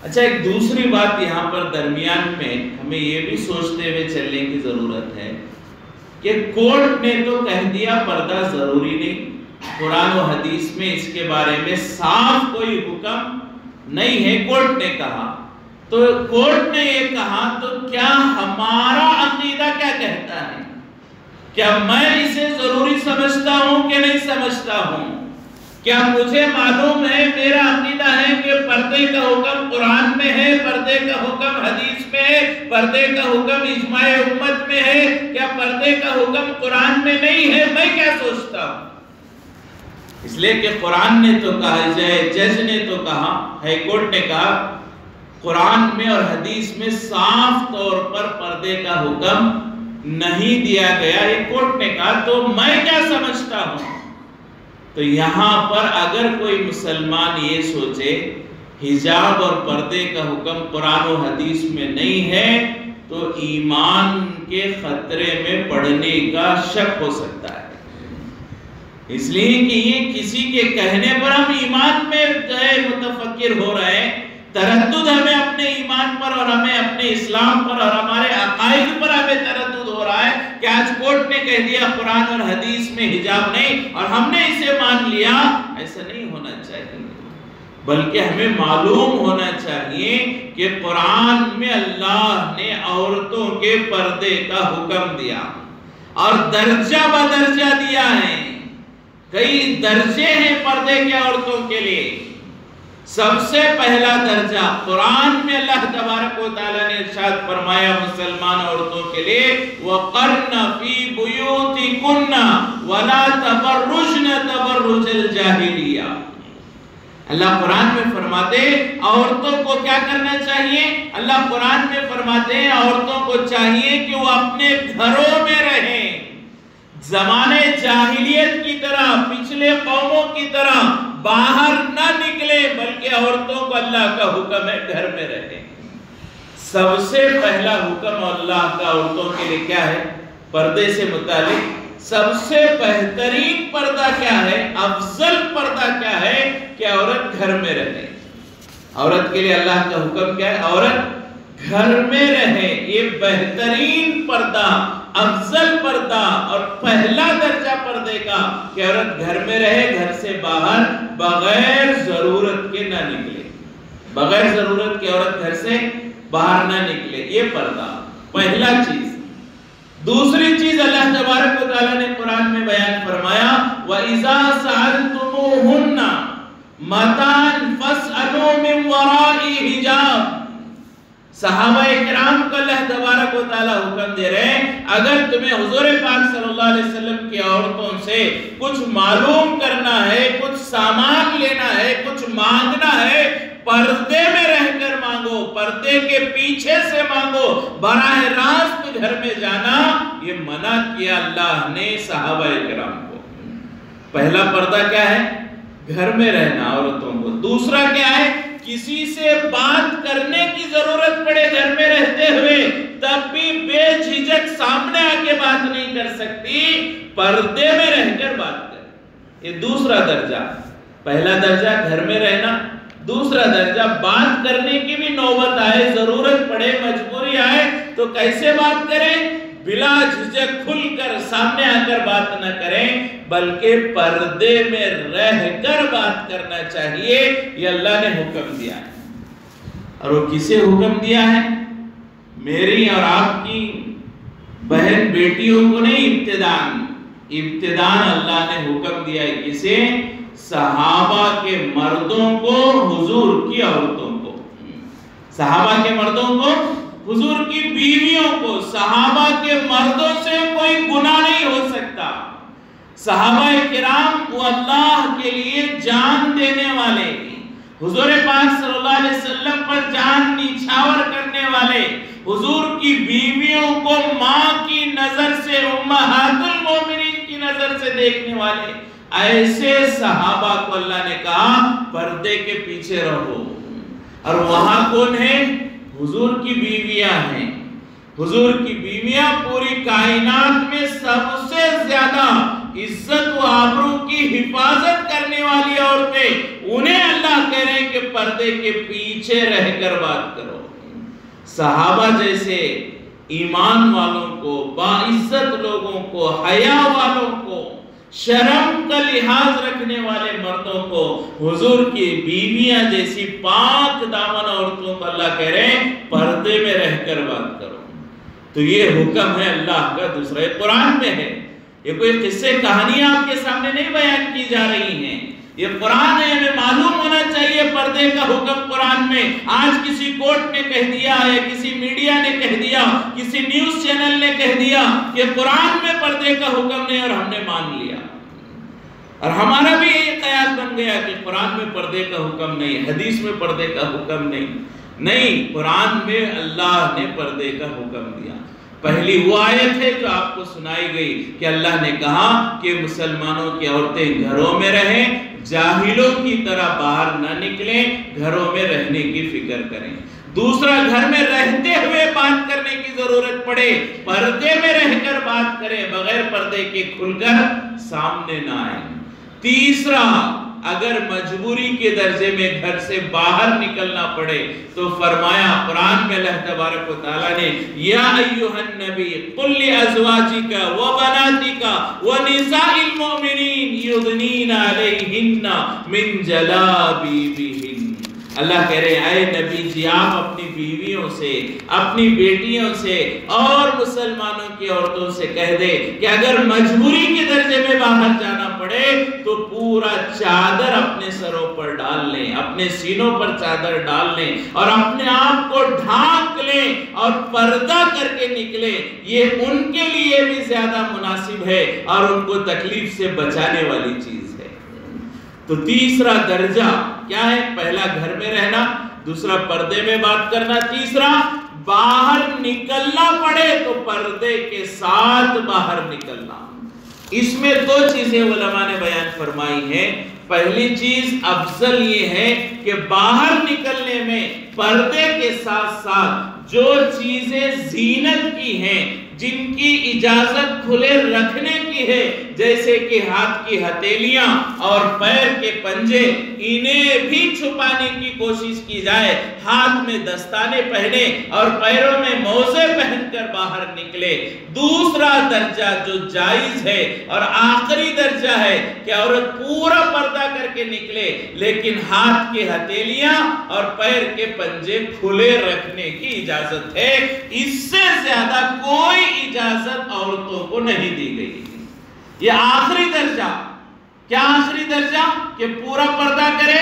S1: اچھا، ایک دوسری بات یہاں پر درمیان میں ہمیں یہ بھی سوچتے ہوئے چلنے کی ضرورت ہے کہ کورٹ نے تو کہہ دیا پردہ ضروری نہیں، قرآن و حدیث میں اس کے بارے میں صاف کوئی حکم نہیں ہے، کورٹ نے کہا۔ تو کورٹ نے یہ کہا تو کیا ہمارا عقیدہ کیا کہتا ہے؟ کیا میں اسے ضروری سمجھتا ہوں کہ نہیں سمجھتا ہوں؟ کیا مجھے معلوم ہے، میرا عقیدہ ہے کہ پردے کا حکم قرآن میں ہے، پردے کا حکم حدیث میں ہے، پردے کا حکم اجماع امت میں ہے، کیا پردے کا حکم قرآن میں نہیں ہے؟ میں کیا سوچتا ہوں؟ اس لیے کہ قرآن نے تو کہا، جج نے تو کہا، ہائی کورٹ نے کہا قرآن میں اور حدیث میں صاف طور پر پردے کا حکم نہیں دیا گیا، یہ کورٹ نے کہا، تو میں کیا سمجھتا ہوں؟ تو یہاں پر اگر کوئی مسلمان یہ سوچے حجاب اور پردے کا حکم قرآن و حدیث میں نہیں ہے تو ایمان کے خطرے میں پڑنے کا شک ہو سکتا ہے، اس لیے کہ یہ کسی کے کہنے پر ہم ایمان میں متفکر ہو رہے ہیں، تردد ہمیں اپنے ایمان پر اور ہمیں اپنے اسلام پر اور ہمارے عقائد پر ہمیں تردد ہو رہا ہے کہ آج کورٹ نے کہہ دیا قرآن اور حدیث میں حجاب نہیں اور ہم نے اسے مان لیا۔ ایسا نہیں ہونا چاہیے، بلکہ ہمیں معلوم ہونا چاہیے کہ قرآن میں اللہ نے عورتوں کے پردے کا حکم دیا اور درجہ بدرجہ دیا ہے، کئی درجے ہیں پردے کے عورتوں کے لیے۔ سب سے پہلا درجہ قرآن میں اللہ تبارک و تعالیٰ نے ارشاد فرمایا مسلمان عورتوں کے لیے وَقَرْنَ فِي بُيُوتِكُنَّ وَلَا تَبَرُّجْنَ تَبَرُّجَ الْجَاهِلِيَّةِ۔ اللہ قرآن میں فرماتے عورتوں کو کیا کرنا چاہیے؟ اللہ قرآن میں فرماتے ہیں عورتوں کو چاہیے کہ وہ اپنے گھروں میں رہیں، زمانے جاہلیت کی طرح، پچھلے قوموں کی طرح باہر نہ نکلے، بلکہ عورتوں کو اللہ کا حکم ہے گھر میں رہیں۔ سب سے پہلا حکم اللہ کا عورتوں کے لیے کیا ہے؟ پردے سے متعلق سب سے بہترین پردہ کیا ہے؟ افضل پردہ کیا ہے؟ کہ عورت گھر میں رہے۔ عورت کے لیے اللہ کا حکم کیا ہے؟ عورت گھر میں رہے، یہ بہترین پردہ، افضل پردہ اور پہلا درجہ پردے کا کہ عورت گھر میں رہے، گھر سے باہر بغیر ضرورت کے نہ نکلے، بغیر ضرورت کے عورت گھر سے باہر نہ نکلے، یہ پردہ پہلا چیز۔ دوسری چیز اللہ تبارک و تعالیٰ نے قرآن میں بیان فرمایا وَإِذَا سَأَلْتُمُوهُنَّ مَتَاعًا فَاسْأَلُوا مِنْ وَرَاءِ حِجَابٍ۔ صحابہ کرام کو اللہ تبارک و تعالیٰ حکم دے رہے ہیں اگر تمہیں حضور پاک صلی اللہ علیہ وسلم کی عورتوں سے کچھ معلوم کرنا ہے، کچھ سامان لینا ہے، کچھ مانگنا ہے، پردے میں رہ کر مانگو، پردے کے پیچھے سے مانگو، براہ راست گھر میں جانا یہ منع کیا اللہ نے صحابہ کرام کو۔ پہلا پردہ کیا ہے؟ گھر میں رہنا عورتوں کو۔ دوسرا کیا ہے؟ کسی سے بات کرنے کی ضرورت پڑے گھر میں رہتے ہوئے تب بھی بے جھجک سامنے آ کے بات نہیں کر سکتی، پردے میں رہ کر بات کرے، یہ دوسرا درجہ۔ پہلا درجہ گھر میں رہنا، دوسرا درجہ بات کرنے کی بھی نوبت آئے، ضرورت پڑے، مجبوری آئے تو کیسے بات کریں؟ بلا جھجک کھل کر سامنے آ کر بات نہ کریں بلکہ پردے میں رہ کر بات کرنا چاہیے، یہ اللہ نے حکم دیا ہے۔ اور وہ کسے حکم دیا ہے؟ میری اور آپ کی بہن بیٹیوں کو نہیں، ابتدان اللہ نے حکم دیا ہے کسے؟ صحابہ کے مردوں کو، حضور کی عورتوں کو، صحابہ کے مردوں کو، حضور کی بیویوں کو۔ صحابہ کے مردوں سے کوئی گناہ نہیں ہو سکتا۔ صحابہ کرام وہ اللہ کے لیے جان دینے والے، حضور پاک صلی اللہ علیہ وسلم پر جان نیچھاور کرنے والے، حضور کی بیویوں کو ماں کی نظر سے، امہات المومنین کی نظر سے دیکھنے والے، ایسے صحابہ کو اللہ نے کہا پردے کے پیچھے رہو۔ اور وہاں کون ہے؟ حضور کی بیویاں ہیں۔ حضور کی بیویاں پوری کائنات میں سب سے زیادہ عزت و آبرو کی حفاظت کرنے والی عورتیں، انہیں اللہ کہہ رہے ہیں کہ پردے کے پیچھے رہ کر بات کرو۔ صحابہ جیسے ایمان والوں کو، باعزت لوگوں کو، حیا والوں کو، شرم کا لحاظ رکھنے والے مردوں کو، حضور کی بیویاں جیسی پاک دامن عورتوں کو اللہ کہہ رہے ہیں پردے میں رہ کر بات کرو۔ تو یہ حکم ہے اللہ کا دوسرا، یہ قرآن میں ہے، یہ کوئی قصے کہانیاں آپ کے سامنے نہیں بیان کی جا رہی ہیں، یہ قرآن ہے۔ ہمیں معلوم ہونا چاہیے پردے کا حکم قرآن میں۔ آج کسی کورٹ نے کہہ دیا یا کسی میڈیا نے کہہ دیا، کسی نیوز چینل نے کہہ دیا کہ قرآن میں پردے کا حکم نہیں اور ہم نے مان لیا، اور ہمارا بھی یہ خیال بن گیا کہ قرآن میں پردے کا حکم نہیں، حدیث میں پردے کا حکم نہیں۔ نہیں، قرآن میں اللہ نے پردے کا حکم دیا۔ پہلی وہ آیت ہے جو آپ کو سنائی گئی کہ اللہ نے کہا کہ مسلمانوں کی عورتیں گھروں میں رہیں، جاہلوں کی طرح باہر نہ نکلیں، گھروں میں رہنے کی فکر کریں۔ دوسرا، گھر میں رہتے ہوئے بات کرنے کی ضرورت پڑے، پردے میں رہ کر بات کریں، بغیر پردے کے کھل کر سامنے نہ آئیں۔ تیسرا، اگر مجبوری کے درجے میں گھر سے باہر نکلنا پڑے تو فرمایا قرآن میں اللہ تبارک و تعالیٰ نے یا ایھا النبی قل لازواجک وبناتک ونساء المؤمنین یدنین علیہن من جلابیبہن۔ اللہ کہہ رہے ہیں اے نبی جی آپ اپنی بیویوں سے، اپنی بیٹیوں سے اور مسلمانوں کی عورتوں سے کہہ دے کہ اگر مجبوری کے درجے میں باہر جانا پڑے تو پورا چادر اپنے سروں پر ڈال لیں، اپنے سینوں پر چادر ڈال لیں اور اپنے آپ کو ڈھانک لیں اور پردہ کر کے نکلیں۔ یہ ان کے لیے بھی زیادہ مناسب ہے اور ان کو تکلیف سے بچانے والی چیز ہے۔ تو تیسرا درجہ کیا ہے؟ پہلا گھر میں رہنا، دوسرا پردے میں بات کرنا، تیسرا باہر نکلنا پڑے تو پردے کے ساتھ باہر نکلنا۔ اس میں دو چیزیں علماء نے بیان فرمائی ہیں۔ پہلی چیز افضل یہ ہے کہ باہر نکلنے میں پردے کے ساتھ ساتھ جو چیزیں زینت کی ہیں، جن کی اجازت کھلے رکھنے کی ہے، جیسے کہ ہاتھ کی ہتھیلیاں اور پیر کے پنجے، انہیں بھی چھپانے کی کوشش کی جائے، ہاتھ میں دستانے پہنے اور پیروں میں موزے پہن کر باہر نکلے۔ دوسرا درجہ جو جائز ہے اور آخری درجہ ہے کہ عورت پورا پردہ کر کے نکلے لیکن ہاتھ کی ہتھیلیاں اور پیر کے پنجے کھلے رکھنے کی اجازت ہے۔ اس سے زیادہ کوئی اجازت عورتوں کو نہیں دی گئی۔ یہ آخری درجہ، کیا آخری درجہ؟ کہ پورا پردہ کرے،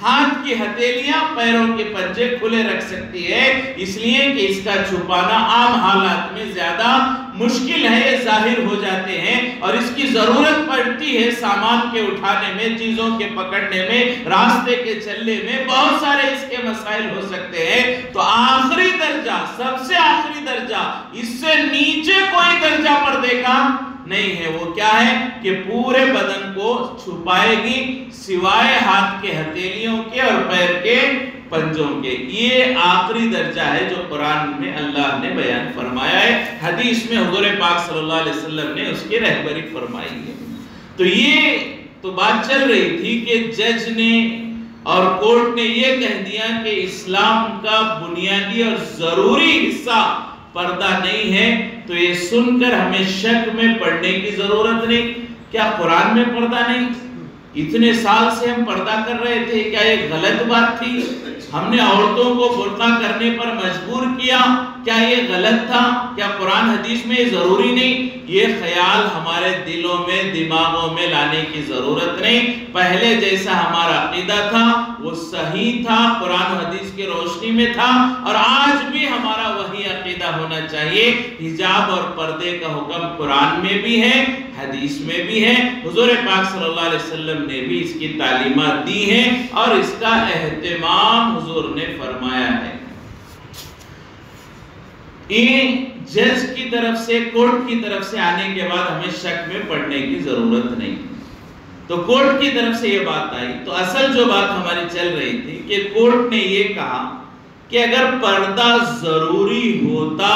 S1: ہاتھ کی ہتھیلیاں پیروں کے پنجے کھلے رکھ سکتی ہے، اس لیے کہ اس کا چھپانا عام حالات میں زیادہ مشکل ہے، یہ ظاہر ہو جاتے ہیں اور اس کی ضرورت پڑتی ہے سامان کے اٹھانے میں، چیزوں کے پکڑنے میں، راستے کے چلنے میں، بہت سارے اس کے مسائل ہو سکتے ہیں۔ تو آخری درجہ، سب سے آخری درجہ، اس سے نیچے کوئی درجہ پردے کا نہیں ہے۔ وہ کیا ہے کہ پورے بدن کو چھپائے گی سوائے ہاتھ کے ہتھیلیوں کے اور پیر کے پنجوں کے۔ یہ آخری درجہ ہے جو قرآن میں اللہ نے بیان فرمایا ہے، حدیث میں حضور پاک صلی اللہ علیہ وسلم نے اس کی رہبری فرمائی ہے۔ تو یہ تو بات چل رہی تھی کہ جج نے اور کورٹ نے یہ کہہ دیا کہ اسلام کا بنیادی اور ضروری حصہ پردہ نہیں ہے، تو یہ سن کر ہمیں شک میں پڑنے کی ضرورت نہیں۔ کیا قرآن میں پردہ نہیں؟ اتنے سال سے ہم پردہ کر رہے تھے، کیا یہ غلط بات تھی؟ ہم نے عورتوں کو برقع کرنے پر مجبور کیا، کیا یہ غلط تھا؟ کیا قرآن حدیث میں یہ ضروری نہیں؟ یہ خیال ہمارے دلوں میں، دماغوں میں لانے کی ضرورت نہیں۔ پہلے جیسا ہمارا عقیدہ تھا وہ صحیح تھا، قرآن و حدیث کی روشنی میں تھا، اور آج بھی ہمارا وہی عقیدہ ہونا چاہیے۔ حجاب اور پردے کا حکم قرآن میں بھی ہے، حدیث میں بھی ہے، حضور پاک صلی اللہ علیہ وسلم نے بھی اس کی تعلیمات دی ہیں اور اس کا اہتمام حضور نے فرمایا ہے۔ یہ جج کی طرف سے، کورٹ کی طرف سے آنے کے بعد ہمیں شک میں پڑنے کی ضرورت نہیں۔ تو کورٹ کی طرف سے یہ بات آئی، تو اصل جو بات ہماری چل رہی تھی کہ کورٹ نے یہ کہا کہ اگر پردہ ضروری ہوتا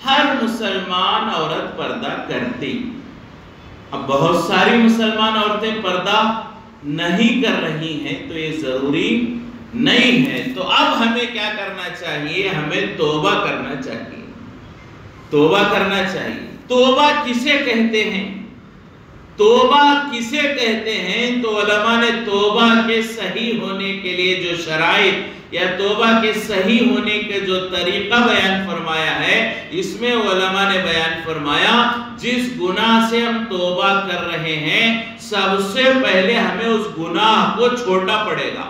S1: ہر مسلمان عورت پردہ کرتی۔ اب بہت ساری مسلمان عورتیں پردہ نہیں کر رہی ہیں تو یہ ضروری نہیں ہے۔ تو اب ہمیں کیا کرنا چاہیے؟ ہمیں توبہ کرنا چاہیے، توبہ کرنا چاہیے۔ توبہ کسے کہتے ہیں؟ توبہ کسے کہتے ہیں؟ تو علماء نے توبہ کے صحیح ہونے کے لیے جو شرائط یا توبہ کے صحیح ہونے کے جو طریقہ بیان فرمایا ہے، اس میں علماء نے بیان فرمایا جس گناہ سے ہم توبہ کر رہے ہیں سب سے پہلے ہمیں اس گناہ کو چھوڑنا پڑے گا۔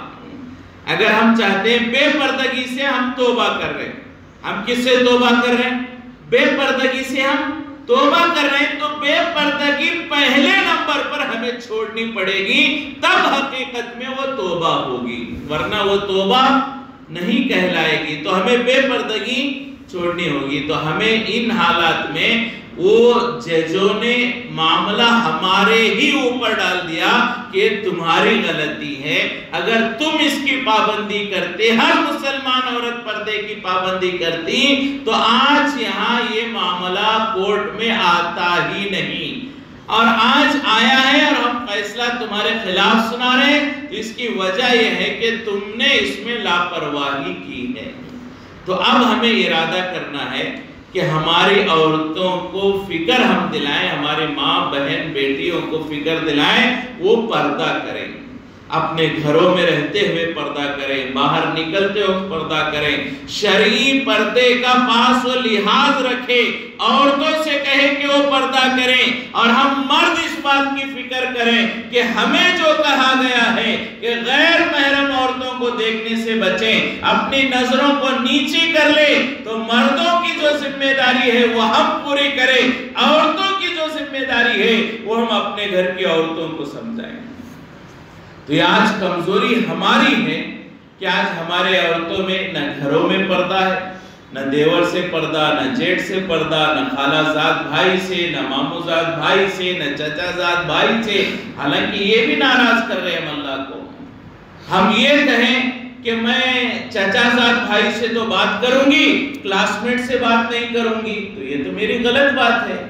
S1: اگر ہم چاہتے ہیں بے پردگی سے ہم توبہ کر رہے ہیں، ہم کس سے توبہ کر رہے ہیں؟ بے پردگی سے ہم توبہ کر رہے ہیں، تو بے پردگی پہلے نمبر پر ہمیں چھوڑنی پڑے گی، تب حقیقت میں وہ توبہ ہوگی، ورنہ وہ توبہ نہیں کہلائے گی، تو ہمیں بے پردگی چھوڑنی ہوگی۔ تو ہمیں ان حالات میں وہ ججوں نے معاملہ ہمارے ہی اوپر ڈال دیا کہ تمہاری غلطی ہے، اگر تم اس کی پابندی کرتے، ہر مسلمان عورت پردے کی پابندی کرتی، تو آج یہاں یہ معاملہ کورٹ میں آتا ہی نہیں، اور آج آیا ہے اور ہم فیصلہ تمہارے خلاف سنا رہے ہیں۔ اس کی وجہ یہ ہے کہ تم نے اس میں لاپرواہی کی ہے۔ تو اب ہمیں ارادہ کرنا ہے کہ ہماری عورتوں کو فکر ہم دلائیں، ہمارے ماں بہن بیٹیوں کو فکر دلائیں، وہ پردہ کریں، اپنے گھروں میں رہتے ہوئے پردہ کریں، باہر نکلتے وقت پردہ کریں، شرعی پردے کا پاس و لحاظ رکھیں، عورتوں سے کہیں کہ وہ پردہ کریں، اور ہم مرد اس بات کی فکر کریں کہ ہمیں جو کہا گیا ہے کہ غیر محرم عورتوں کو دیکھنے سے بچیں، اپنی نظروں کو نیچی کر لیں، تو مردوں کی جو ذمہ داری ہے وہ ہم پوری کریں، عورتوں کی جو ذمہ داری ہے وہ ہم اپنے گھر کی عورتوں کو سمجھائیں۔ تو یہ آج کمزوری ہماری ہے کہ آج ہمارے عورتوں میں نہ گھروں میں پردہ ہے، نہ دیور سے پردہ، نہ جیٹ سے پردہ، نہ خالہ زاد بھائی سے، نہ مامو زاد بھائی سے، نہ چچا زاد بھائی سے، حالانکہ یہ بھی ناراض کر رہے ہیں اللہ کو۔ ہم یہ کہیں کہ میں چچا زاد بھائی سے تو بات کروں گی، کلاس میٹ سے بات نہیں کروں گی، تو یہ تو میری غلط بات ہے۔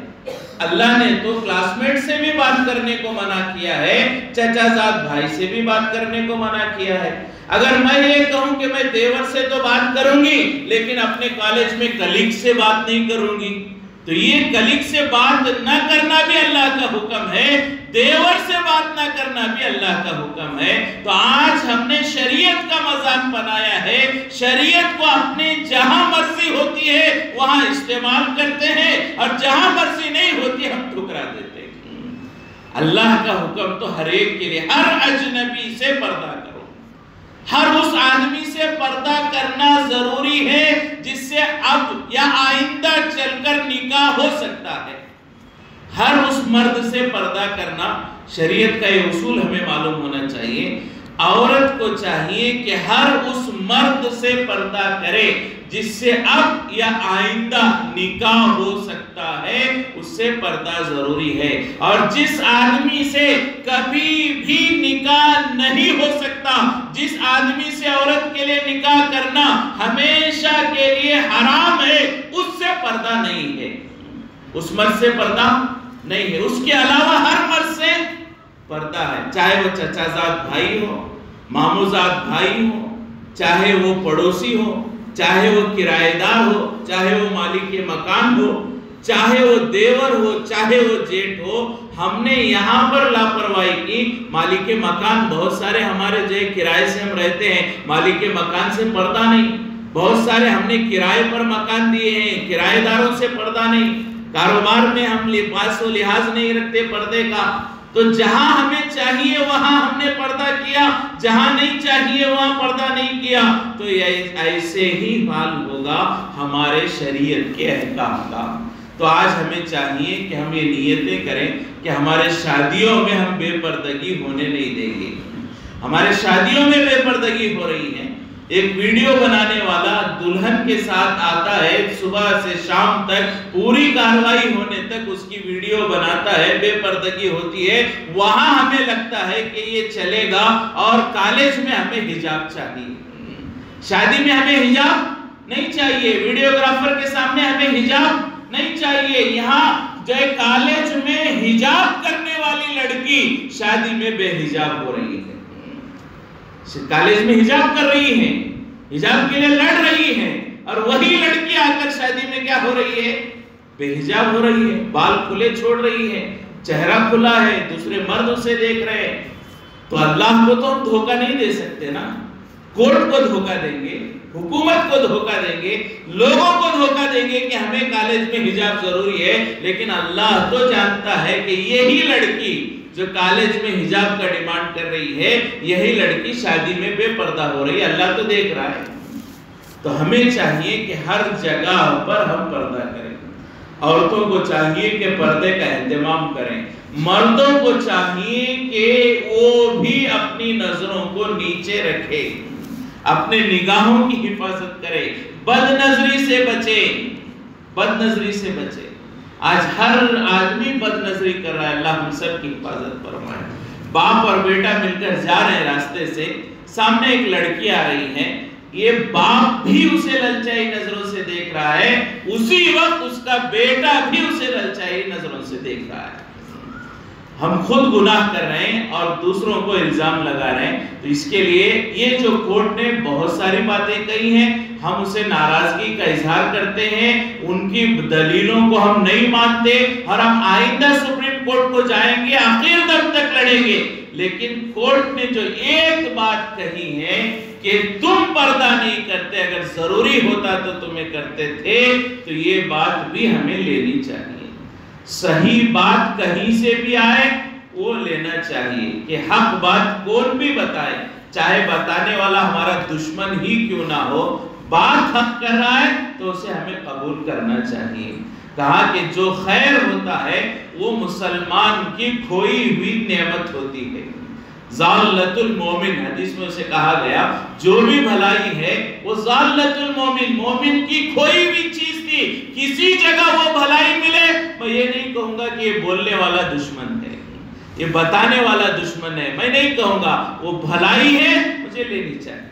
S1: اللہ نے تو کلاس میٹ سے بھی بات کرنے کو منع کیا ہے، چچا زاد بھائی سے بھی بات کرنے کو منع کیا ہے۔ اگر میں یہ کہوں کہ میں دیور سے تو بات کروں گی لیکن اپنے کالج میں کلیگ سے بات نہیں کروں گی، تو یہ کلیگ سے بات نہ کرنا بھی اللہ کا حکم ہے، دیور سے بات نہ کرنا بھی اللہ کا حکم ہے۔ تو آج ہم نے شریعت کا مذاق بنایا ہے، شریعت کو اپنے جہاں مرضی ہوتی ہے وہاں استعمال کرتے ہیں، اور جہاں مرضی نہیں ہوتی ہم ٹھکرا دیتے ہیں۔ اللہ کا حکم تو ہر ایک کے لیے، ہر اجنبی سے پردہ کرو، ہر اس آدمی سے پردہ کرنا ضروری ہے جس سے اب یا آئندہ چل کر نکاح ہو سکتا ہے، ہر اس مرد سے پردہ کرنا شریعت کا یہ اصول ہمیں معلوم ہونا چاہیے۔ عورت کو چاہیے کہ ہر اس مرد سے پردہ کرے جس سے اب یا آئندہ نکاح ہو سکتا ہے، اس سے پردہ ضروری ہے، اور جس آدمی سے کبھی بھی نکاح نہیں ہو سکتا، جس آدمی سے عورت کے لیے نکاح کرنا ہمیشہ کے لیے حرام ہے، اس سے پردہ نہیں ہے، اس مرد سے پردہ نہیں ہے۔ اس کے علاوہ ہر مرد سے پردہ ہے، چاہے وہ چچا زاد بھائی ہو، مامو زاد بھائی ہو، چاہے وہ پڑوسی ہو، چاہے وہ کرایہ دار ہو، چاہے وہ مالک مکان ہو، چاہے وہ دیور ہو، چاہے وہ جیٹ ہو۔ ہم نے یہاں پر لاپرواہی کی، مالک مکان بہت سارے ہمارے جو کرائے سے ہم رہتے ہیں، مالک مکان سے پردہ نہیں، بہت سارے ہم نے کرائے پر مکان دیے ہیں، کرایہ داروں سے پردہ نہیں، کاروبار میں ہم لباس و لحاظ نہیں رکھتے پردے کا۔ تو جہاں ہمیں چاہیے وہاں ہم نے پردہ کیا، جہاں نہیں چاہیے وہاں پردہ نہیں کیا، تو ایسے ہی حال ہوگا ہمارے شریعت کے احکام کا۔ تو آج ہمیں چاہیے کہ ہم یہ نیتیں کریں کہ ہمارے شادیوں میں ہم بے پردگی ہونے نہیں دیں گے۔ ہمارے شادیوں میں بے پردگی ہو رہی ہے، ایک ویڈیو بنانے والا دلہن کے ساتھ آتا ہے، صبح سے شام تک پوری کاروائی ہونے تک اس کی ویڈیو بناتا ہے، بے پردگی ہوتی ہے، وہاں ہمیں لگتا ہے کہ یہ چلے گا، اور کالج میں ہمیں حجاب چاہیے، شادی میں ہمیں حجاب نہیں چاہیے، ویڈیوگرافر کے سامنے ہمیں حجاب نہیں چاہیے۔ یہاں جو کالج میں حجاب کرنے والی لڑکی شادی میں بے حجاب ہو رہی ہے، کالج میں حجاب کر رہی ہیں، حجاب کے لیے لڑ رہی ہیں، اور وہی لڑکی آ کر شادی میں کیا ہو رہی ہے؟ بے حجاب ہو رہی ہے، بال کھلے چھوڑ رہی ہے، چہرہ کھلا ہے، دوسرے مرد اسے دیکھ رہے ہیں۔ تو اللہ کو تو ہم دھوکہ نہیں دے سکتے نا، کورٹ کو دھوکہ دیں گے، حکومت کو دھوکہ دیں گے، لوگوں کو دھوکہ دیں گے کہ ہمیں کالج میں حجاب ضروری ہے، لیکن اللہ تو جانتا ہے کہ یہی لڑکی جو کالج میں حجاب کا ڈیمانڈ کر رہی ہے، یہی لڑکی شادی میں بے پردہ ہو رہی ہے، اللہ تو دیکھ رہا ہے۔ تو ہمیں چاہیے کہ ہر جگہ پر ہم پردہ کریں، عورتوں کو چاہیے کہ پردے کا اہتمام کریں، مردوں کو چاہیے کہ وہ بھی اپنی نظروں کو نیچے رکھے۔ اپنے نگاہوں کی حفاظت کرے، بد نظری سے بچے، بد نظری سے بچے۔ آج ہر آدمی بد نظری کر رہا ہے، اللہ ہم سب کی حفاظت فرمائے۔ باپ اور بیٹا مل کر جا رہے ہیں راستے سے، سامنے ایک لڑکی آ رہی ہے، یہ باپ بھی اسے للچائی نظروں سے دیکھ رہا ہے، اسی وقت اس کا بیٹا بھی اسے للچائی نظروں سے دیکھ رہا ہے۔ ہم خود گناہ کر رہے ہیں اور دوسروں کو الزام لگا رہے ہیں، تو اس کے لیے یہ جو کورٹ نے بہت ساری باتیں کہی ہیں، ہم اسے ناراضگی کا اظہار کرتے ہیں، ان کی دلیلوں کو ہم نہیں مانتے، اور ہم آئندہ سپریم کورٹ کو جائیں گے، آخر دم تک لڑیں گے۔ لیکن کورٹ نے جو ایک بات کہی ہے کہ تم پردہ نہیں کرتے، اگر ضروری ہوتا تو تمہیں کرتے تھے، تو یہ بات بھی ہمیں لینی چاہیے۔ صحیح بات کہیں سے بھی آئے وہ لینا چاہیے، کہ حق بات کون بھی بتائے، چاہے بتانے والا ہمارا دشمن ہی کیوں نہ ہو، بات حق کر رہا ہے تو اسے ہمیں قبول کرنا چاہیے۔ کہا کہ جو خیر ہوتا ہے وہ مسلمان کی کھوئی ہوئی نعمت ہوتی ہے۔ ضالۃ المومن، حدیث میں اسے کہا گیا جو بھی بھلائی ہے وہ ضالۃ المومن، مومن کی کھوئی ہوئی چیز تھی، کسی جگہ وہ بھلائی ملے، میں یہ نہیں کہوں گا کہ یہ بولنے والا دشمن ہے، یہ بتانے والا دشمن ہے، میں نہیں کہوں گا، وہ بھلائی ہے، مجھے لینی چاہیے،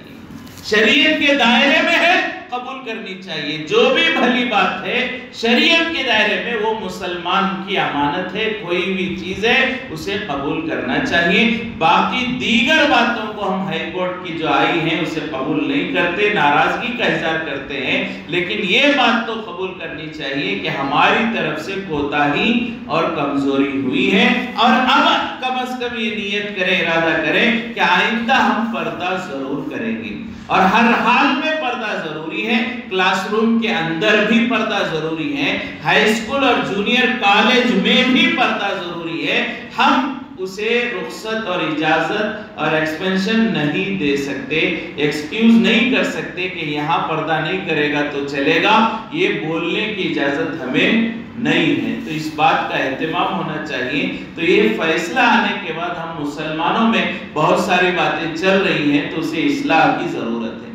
S1: شریعت کے دائرے میں ہے، قبول کرنی چاہیے۔ جو بھی بھلی بات ہے شریعت کے دائرے میں، وہ مسلمان کی امانت ہے، کوئی بھی چیز ہے اسے قبول کرنا چاہیے۔ باقی دیگر باتوں کو ہم ہائی کورٹ کی جو آئی ہیں اسے قبول نہیں کرتے، ناراضگی کا اظہار کرتے ہیں، لیکن یہ بات تو قبول کرنی چاہیے کہ ہماری طرف سے کوتاہی اور کمزوری ہوئی ہے، اور اب کم از کم یہ نیت کریں، ارادہ کریں کہ آئندہ ہم پردہ ضرور کریں گے، اور ہر حال میں پردہ ضروری ہے، کلاس روم کے اندر بھی پردہ ضروری ہے، ہائی اسکول اور جونیئر کالج میں بھی پردہ ضروری ہے۔ ہم اسے رخصت اور اجازت اور ایکسپینشن نہیں دے سکتے، ایکسکیوز نہیں کر سکتے کہ یہاں پردہ نہیں کرے گا تو چلے گا، یہ بولنے کی اجازت ہمیں نہیں ہے۔ تو اس بات کا اہتمام ہونا چاہیے۔ تو یہ فیصلہ آنے کے بعد ہم مسلمانوں میں بہت ساری باتیں چل رہی ہیں، تو اسے اصلاح کی ضرورت ہے۔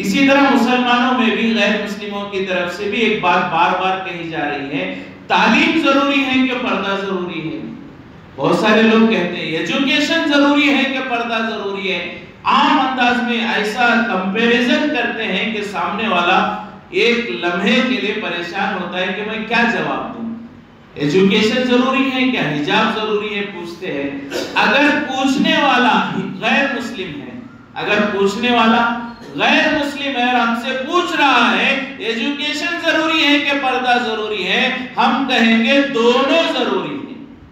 S1: اسی طرح مسلمانوں میں بھی غیر مسلموں کی طرف سے بھی ایک بات بار بار کہی جا رہی ہے، تعلیم ضروری ہے کہ پردہ ضروری ہے؟ بہت سارے لوگ کہتے ہیں ایجوکیشن ضروری ہے کہ پردہ ضروری ہے۔ عام انداز میں ایسا کمپیریزن کرتے ہیں کہ سامنے والا ایک لمحے کے لیے پریشان ہوتا ہے کہ میں کیا جواب دوں۔ ایجوکیشن ضروری ہے کیا، حجاب ضروری ہے، پوچھتے ہیں۔ اگر پوچھنے والا غیر مسلم ہے، اگر پوچھنے والا غیر مسلم ہے اور ہم سے پوچھ رہا ہے ایجوکیشن ضروری ہے کہ پردہ ضروری ہے، ہم کہیں گے دونوں ضروری ہیں۔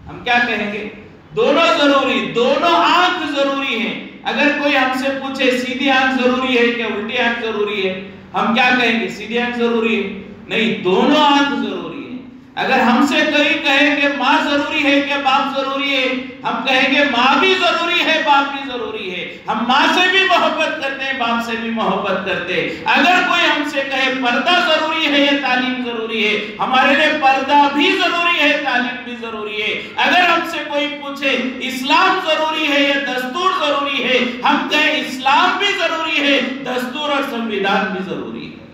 S1: ہم کیا کہیں گے؟ دونوں ضروری، دونوں آنکھ ضروری ہیں۔ اگر کوئی ہم سے پوچھے سیدھی آنکھ ضروری ہے کہ الٹی آنکھ ضروری ہے، ہم کیا کہیں گے؟ سیدھی آنکھ ضروری ہے؟ نہیں، دونوں آنکھ ضروری ہے۔ اگر ہم سے کوئی کہے کہ ماں ضروری ہے کہ باپ ضروری ہے، ہم کہیں گے ماں بھی ضروری ہے، باپ بھی ضروری ہے۔ ہم ماں سے بھی محبت کرتے ہیں، باپ سے بھی محبت کرتے ہیں۔ اگر کوئی ہم سے کہے پردہ ضروری ہے یا تعلیم ضروری ہے، ہمارے لیے پردہ بھی ضروری ہے، تعلیم بھی ضروری ہے۔ اگر ہم سے کوئی پوچھے اسلام ضروری ہے یا دستور ضروری ہے، ہم کہیں اسلام بھی ضروری ہے، دستور اور سنویدھان بھی ضروری ہے۔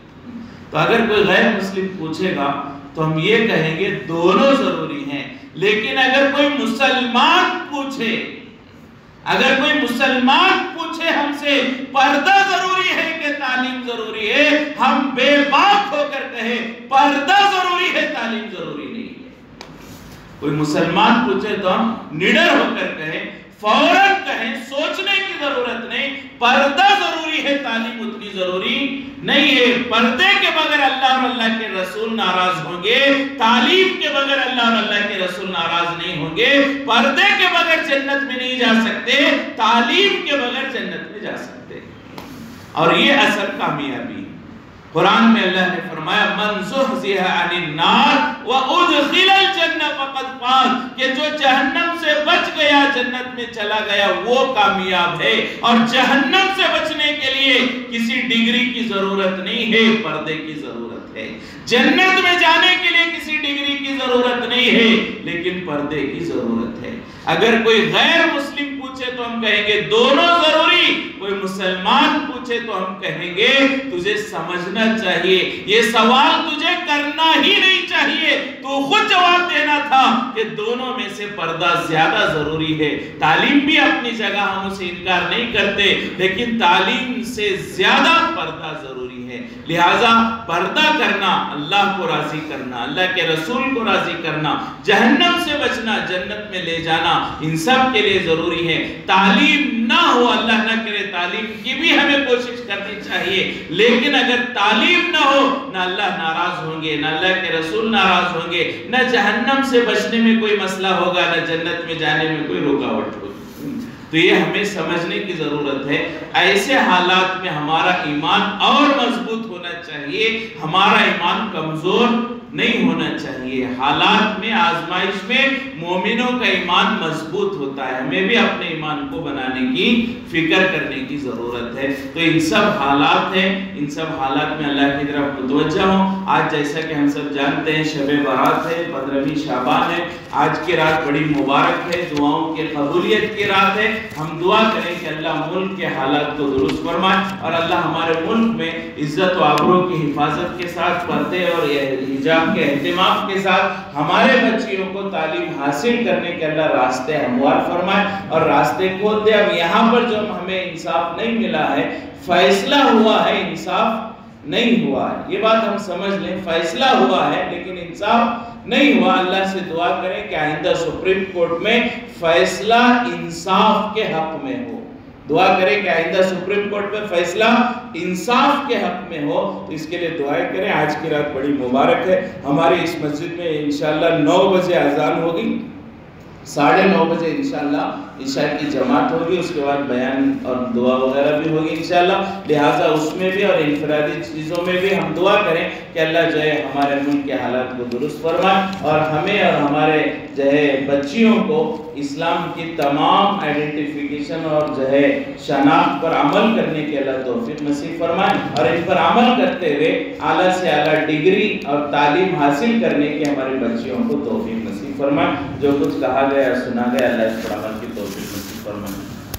S1: تو اگر کوئی غیر مسلم پوچھے گا تو ہم یہ کہیں گے دونوں ضروری ہیں۔ لیکن اگر کوئی مسلمان پوچھے، اگر کوئی مسلمان پوچھے ہم سے پردہ ضروری ہے کہ تعلیم ضروری ہے، ہم بے باک ہو کر کہیں پردہ ضروری ہے، تعلیم ضروری نہیں ہے۔ کوئی مسلمان پوچھے تو ہم نڈر ہو کر کہیں، فوراً کہیں، سوچنے کی ضرورت نہیں، پردہ ضروری ہے، تعلیم اتنی ضروری نہیں ہے۔ پردے کے بغیر اللہ اور اللہ کے رسول ناراض ہوں گے، تعلیم کے بغیر اللہ اور اللہ کے رسول ناراض نہیں ہوں گے۔ پردے کے بغیر جنت میں نہیں جا سکتے، تعلیم کے بغیر جنت میں جا سکتے، اور یہ اصل کامیابی۔ قرآن میں اللہ نے فرمایا من زحزح عن النار وادخل الجنہ فقد فاز، کہ جو جہنم سے بچ گیا، جنت میں چلا گیا، وہ کامیاب ہے۔ اور جہنم سے بچنے کے لیے کسی ڈگری کی ضرورت نہیں ہے، پردے کی ضرورت ہے۔ جنت میں جانے کے لیے کسی ڈگری کی ضرورت نہیں ہے، لیکن پردے کی ضرورت ہے۔ اگر کوئی غیر مسلم پوچھے تو ہم کہیں گے دونوں ضروری۔ کوئی مسلمان پوچھے تو ہم کہیں گے تجھے سمجھنا چاہیے، یہ سوال تجھے کرنا ہی نہیں چاہیے، تو خود جواب دینا تھا کہ دونوں میں سے پردہ زیادہ ضروری ہے۔ تعلیم بھی اپنی جگہ ہم اسے انکار نہیں کرتے، لیکن تعلیم سے زیادہ پردہ ضروری ہے۔ لہٰذا پردہ کرنا، اللہ کو راضی کرنا، اللہ کے رسول کو راضی کرنا، جہنم سے بچنا، جنت میں لے جانا، ان سب کے لیے ضروری ہے۔ تعلیم نہ ہو، اللہ نہ کرے، تعلیم کی بھی ہمیں کوشش کرنی چاہیے، لیکن اگر تعلیم نہ ہو، نہ اللہ ناراض ہوں گے، نہ اللہ کے رسول ناراض ہوں گے، نہ جہنم سے بچنے میں کوئی مسئلہ ہوگا، نہ جنت میں جانے میں کوئی رکاوٹ ہوگی۔ تو یہ ہمیں سمجھنے کی ضرورت ہے۔ ایسے حالات میں ہمارا ایمان اور مضبوط ہونا چاہیے، ہمارا ایمان کمزور نہیں ہونا چاہیے۔ حالات میں، آزمائش میں مومنوں کا ایمان مضبوط ہوتا ہے۔ ہمیں بھی اپنے ایمان کو بنانے کی فکر کرنے کی ضرورت ہے۔ تو ان سب حالات ہیں، ان سب حالات میں اللہ کی طرف متوجہ ہوں۔ آج جیسا کہ ہم سب جانتے ہیں شب برات ہے، 15ویں شعبان ہے، آج کی رات بڑی مبارک ہے، دعاؤں کی قبولیت کی رات ہے۔ ہم دعا کریں کہ اللہ ملک کے حالات کو درست فرمائے، اور اللہ ہمارے ملک میں عزت و آبرو کی حفاظت کے ساتھ، پردے اور حجاب کے اہتمام کے ساتھ ہمارے بچیوں کو تعلیم حاصل کرنے کے اللہ راستے ہموار فرمائے اور راستے کھول دے۔ اب یہاں پر جو ہمیں انصاف نہیں ملا ہے، فیصلہ ہوا ہے، انصاف نہیں ہوا ہے، یہ بات ہم سمجھ لیں۔ فیصلہ ہوا ہے لیکن انصاف نہیں ہوا۔ اللہ سے دعا کریں کہ آئندہ سپریم کورٹ میں فیصلہ انصاف کے حق میں ہو۔ دعا کریں کہ آئندہ سپریم کورٹ میں فیصلہ انصاف کے حق میں ہو، تو اس کے لیے دعائیں کریں۔ آج کی رات بڑی مبارک ہے۔ ہماری اس مسجد میں انشاءاللہ 9 بجے اذان ہوگی، 9:30 بجے انشاءاللہ عشاء کی جماعت ہوگی، اس کے بعد بیان اور دعا وغیرہ بھی ہوگی انشاءاللہ۔ لہٰذا اس میں بھی اور انفرادی چیزوں میں بھی ہم دعا کریں کہ اللہ جو ہے ہمارے ملک کے حالات کو درست فرمائے، اور ہمیں اور ہمارے جو ہے بچیوں کو اسلام کی تمام آئیڈینٹیفیکیشن اور جو ہے شناخت پر عمل کرنے کے اللہ توفیق نصیب فرمائے، اور ان پر عمل کرتے ہوئے اعلیٰ سے اعلیٰ ڈگری اور تعلیم حاصل کرنے کی ہمارے بچیوں کو توفیق نصیب فرمائے۔ جو کچھ کہا گیا سنا گیا، اللہ اس پر عمل کی توفیق نصیب فرمائے۔